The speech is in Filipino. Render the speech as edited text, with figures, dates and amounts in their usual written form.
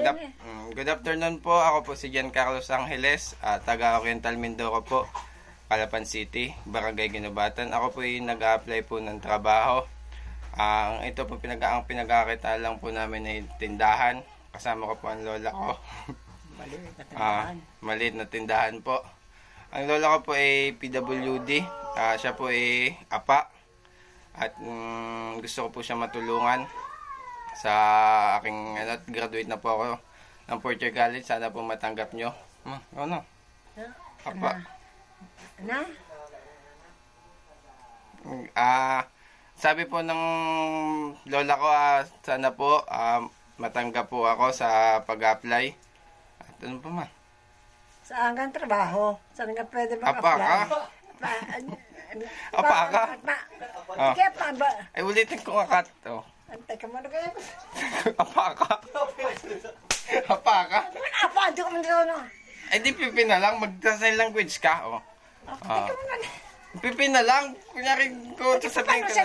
Good afternoon po. Ako po si Giancarlo Angeles, taga Oriental Mindoro po, Calapan City, Barangay Ginubatan. Ako po yung nag-a-apply po ng trabaho. Ito po ang pinag-akita lang po namin ay tindahan. Kasama ko po ang lola ko. Maliit na tindahan po. Ang lola ko po ay PWD. Siya po ay apa. At gusto ko po siya matulungan sa aking graduate na po ako ng 4th year college. Sana po matanggap nyo. Ano? Apa. Na? Sabi po ng lola ko, sana po matanggap po ako sa pag-apply. At ano pa man? Saan kang trabaho? Saan ka pwede Apa ka? Apa ka? Kaya pa ba? Ay, ulitin ko nga kat. Oh. Antay ka muna kayo. Apa ka? Apa ka? Apa? Hindi ko man dito. Ay, di pipi na lang. Mag-sign language ka. Oh. Teka muna. Pipi na lang. Kunyari ko sasabihin ka na.